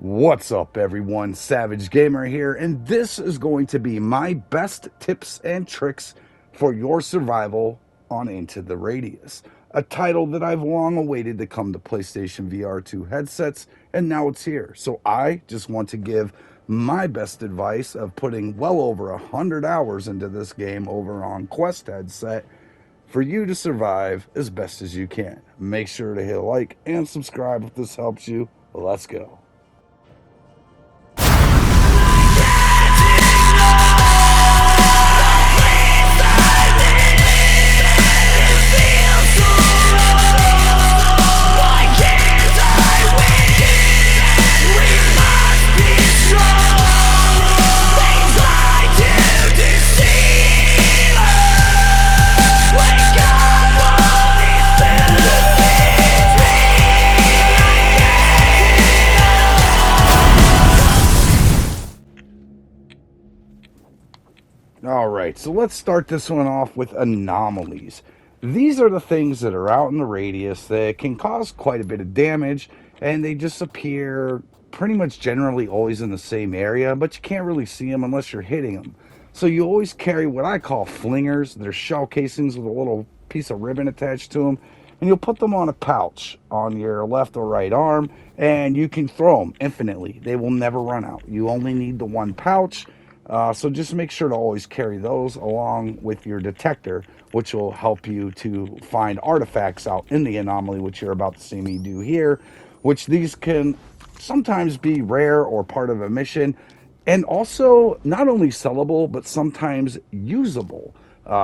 What's up, everyone? Savage Gamer here, and this is going to be my best tips and tricks for your survival on Into the Radius, a title that I've long awaited to come to PlayStation VR2 headsets, and now it's here. So I just want to give my best advice of putting well over 100 hours into this game over on Quest headset for you to survive as best as you can. Make sure to hit like and subscribe if this helps you. Let's go. All right, so let's start this one off with anomalies. These are the things that are out in the radius that can cause quite a bit of damage, and they just appear pretty much generally always in the same area, but you can't really see them unless you're hitting them. So you always carry what I call flingers. They're shell casings with a little piece of ribbon attached to them, and you'll put them on a pouch on your left or right arm, and you can throw them infinitely. They will never run out. You only need the one pouch. So just make sure to always carry those along with your detector, which will help you to find artifacts out in the anomaly, which you're about to see me do here, which these can sometimes be rare or part of a mission, and also not only sellable, but sometimes usable.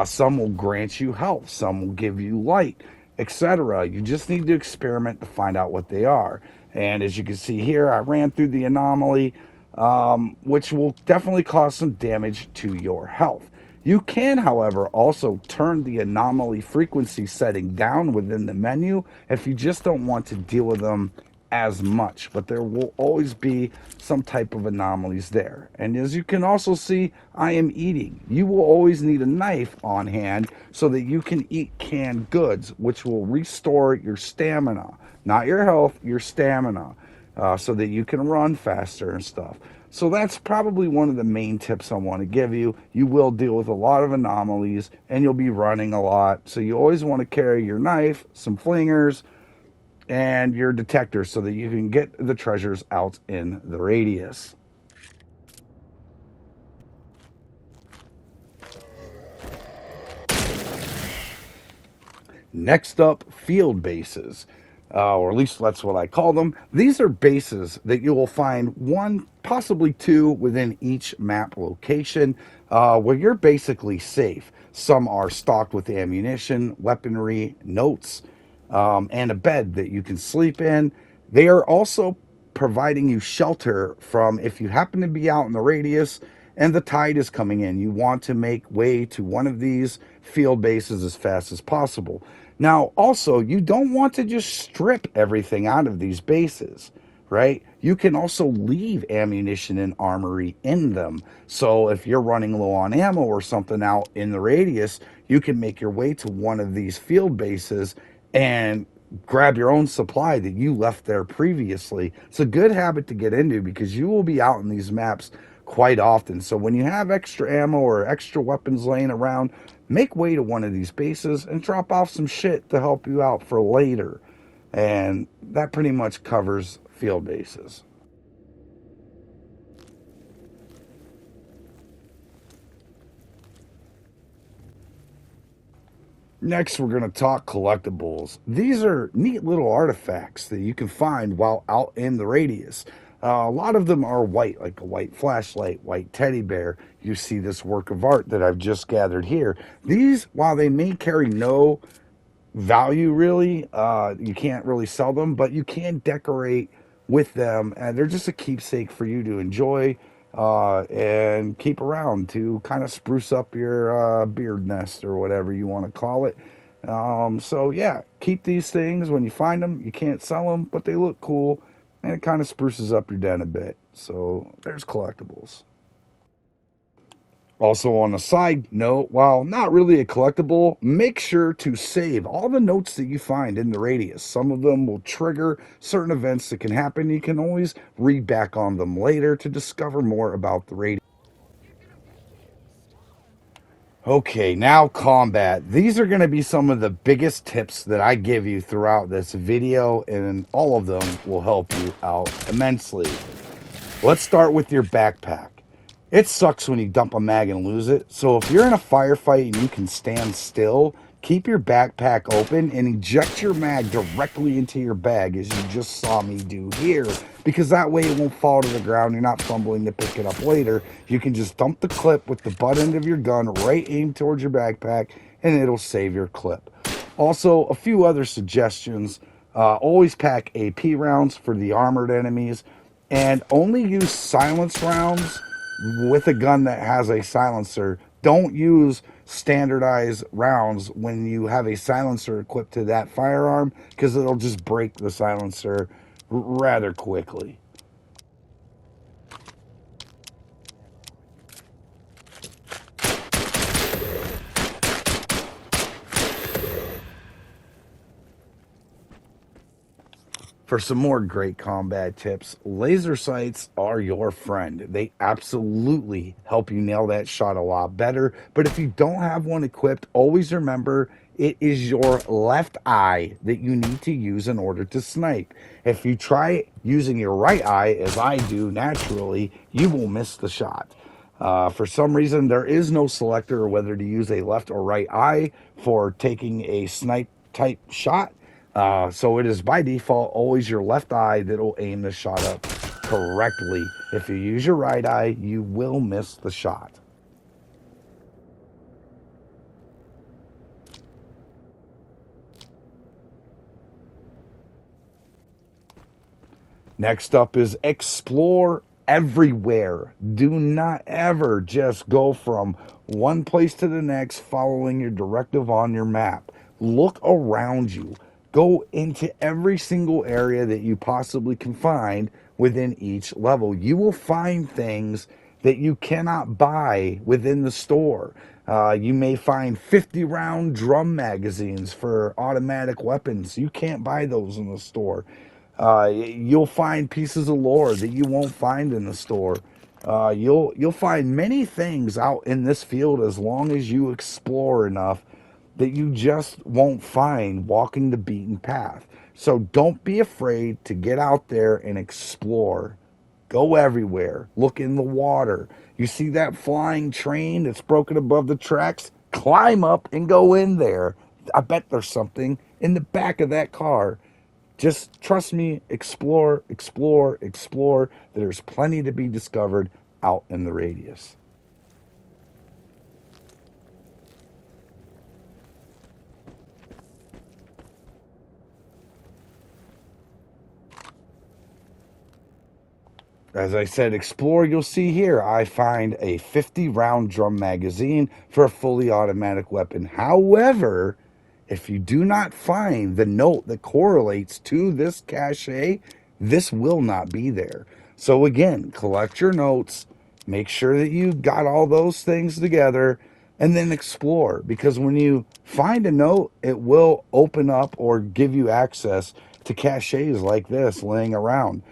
Some will grant you health, some will give you light, etc. You just need to experiment to find out what they are. And as you can see here, I ran through the anomaly, which will definitely cause some damage to your health. You can, however, also turn the anomaly frequency setting down within the menu if you just don't want to deal with them as much, but there will always be some type of anomalies there. And as you can also see, I am eating. You will always need a knife on hand so that you can eat canned goods, which will restore your stamina, not your health, your stamina, so that you can run faster and stuff. So that's probably one of the main tips I want to give you. You will deal with a lot of anomalies and you'll be running a lot. So you always want to carry your knife, some flingers, and your detector so that you can get the treasures out in the radius. Next up, field bases. Or at least that's what I call them. These are bases that you will find one, possibly two, within each map location, where you're basically safe. Some are stocked with ammunition, weaponry, notes, and a bed that you can sleep in. They are also providing you shelter from if you happen to be out in the radius and the tide is coming in. You want to make way to one of these field bases as fast as possible. Now, also, you don't want to just strip everything out of these bases, right? You can also leave ammunition and armory in them. So if you're running low on ammo or something out in the radius, you can make your way to one of these field bases and grab your own supply that you left there previously. It's a good habit to get into because you will be out in these maps quite often. So when you have extra ammo or extra weapons laying around, make way to one of these bases and drop off some shit to help you out for later. And that pretty much covers field bases. Next, we're going to talk collectibles. These are neat little artifacts that you can find while out in the radius. A lot of them are white, like a white flashlight, white teddy bear. You see this work of art that I've just gathered here. These, while they may carry no value really, you can't really sell them, but you can decorate with them, and they're just a keepsake for you to enjoy and keep around to kind of spruce up your beard nest or whatever you want to call it. So yeah, keep these things. When you find them, you can't sell them, but they look cool and it kind of spruces up your den a bit. So there's collectibles. Also, on a side note, while not really a collectible, make sure to save all the notes that you find in the radius. Some of them will trigger certain events that can happen. You can always read back on them later to discover more about the radius. Okay, now combat. These are going to be some of the biggest tips that I give you throughout this video, and all of them will help you out immensely. Let's start with your backpack. It sucks when you dump a mag and lose it. So if you're in a firefight and you can stand still, keep your backpack open and eject your mag directly into your bag as you just saw me do here. Because that way it won't fall to the ground. You're not fumbling to pick it up later. You can just dump the clip with the butt end of your gun right aimed towards your backpack and it'll save your clip. Also, a few other suggestions. Always pack AP rounds for the armored enemies and only use silence rounds with a gun that has a silencer. Don't use standardized rounds when you have a silencer equipped to that firearm because it'll just break the silencer rather quickly. For some more great combat tips, laser sights are your friend. They absolutely help you nail that shot a lot better. But if you don't have one equipped, always remember it is your left eye that you need to use in order to snipe. If you try using your right eye, as I do naturally, you will miss the shot. For some reason, there is no selector whether to use a left or right eye for taking a snipe type shot. So it is by default always your left eye that'll aim the shot up correctly. If you use your right eye, you will miss the shot. Next up is explore everywhere. Do not ever just go from one place to the next following your directive on your map. Look around you. Go into every single area that you possibly can find within each level. You will find things that you cannot buy within the store. You may find 50 round drum magazines for automatic weapons. You can't buy those in the store. You'll find pieces of lore that you won't find in the store. You'll find many things out in this field as long as you explore enough that you just won't find walking the beaten path. So don't be afraid to get out there and explore. Go everywhere. Look in the water. You see that flying train that's broken above the tracks? Climb up and go in there. I bet there's something in the back of that car. Just trust me, explore, explore, explore. There's plenty to be discovered out in the radius. As I said, explore, you'll see here, I find a 50 round drum magazine for a fully automatic weapon. However, if you do not find the note that correlates to this cache, this will not be there. So again, collect your notes, make sure that you got all those things together, and then explore. Because when you find a note, it will open up or give you access to caches like this laying around.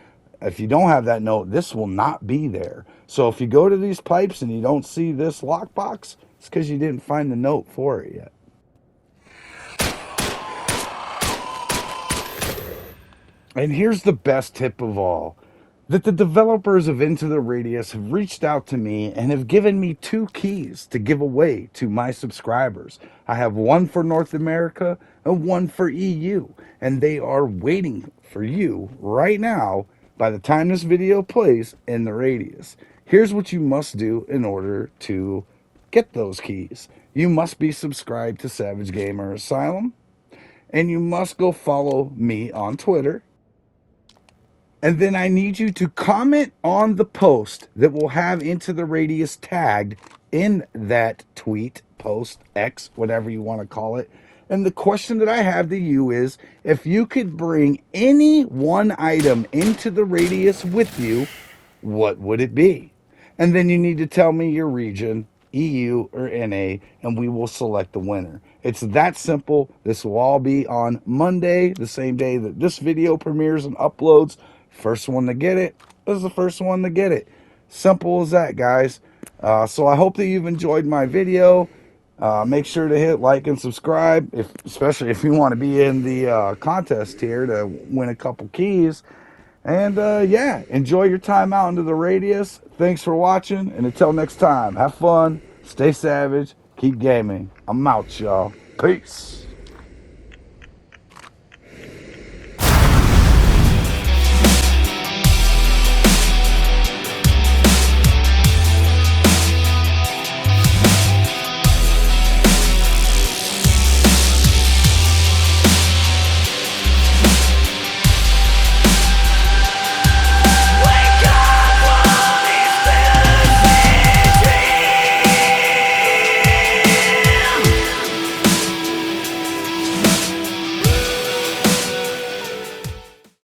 If you don't have that note, this will not be there. So if you go to these pipes and you don't see this lockbox, it's because you didn't find the note for it yet. And here's the best tip of all, that the developers of Into the Radius have reached out to me and have given me 2 keys to give away to my subscribers. I have one for North America and one for EU, and they are waiting for you right now by the time this video plays in the Radius. Here's what you must do in order to get those keys. You must be subscribed to Savage Gamer Asylum, and you must go follow me on Twitter. And then I need you to comment on the post that will have Into the Radius tagged in that tweet, post, X, whatever you want to call it. And the question that I have to you is, if you could bring any one item into the Radius with you, what would it be? And then you need to tell me your region EU, or NA, and we will select the winner. It's that simple. This will all be on Monday, the same day that this video premieres and uploads. First one to get it is the first one to get it. Simple as that, guys. So I hope that you've enjoyed my video. Make sure to hit like and subscribe, especially if you want to be in the contest here to win a couple keys. And yeah, enjoy your time out into the radius. Thanks for watching, and until next time, have fun, stay savage, keep gaming. I'm out, y'all. Peace.